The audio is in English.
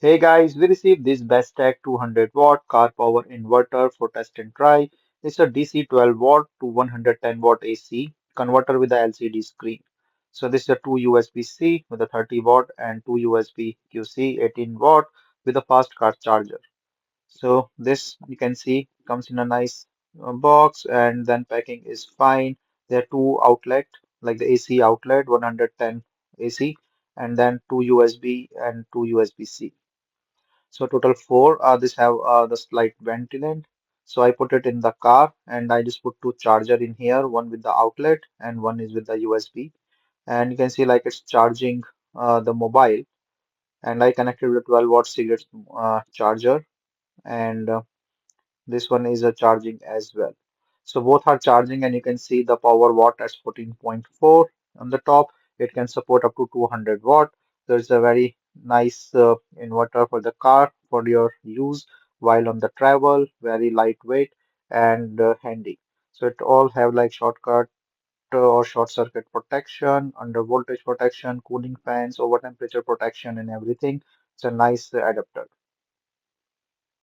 Hey guys, we received this BESTEK 200 watt car power inverter for test and try. It's a DC 12 watt to 110 watt AC converter with a LCD screen. So this is a two USB-C with a 30 watt and two USB QC 18 watt with a fast car charger. So this you can see comes in a nice box, and then packing is fine. There are two outlet like the AC outlet 110 AC and then two USB and two USB-C. So total four. This have the slight ventilant. So I put it in the car and I just put two charger in here, one with the outlet and one is with the USB. And you can see like it's charging the mobile. And I connected with 12 watt cigarette charger, and this one is a charging as well. So both are charging, and you can see the power watt as 14.4 on the top. It can support up to 200 watt. So it's a very nice inverter for the car for your use while on the travel, very lightweight and handy. So it all have like shortcut or short circuit protection, under voltage protection, cooling fans, over temperature protection and everything. It's a nice adapter.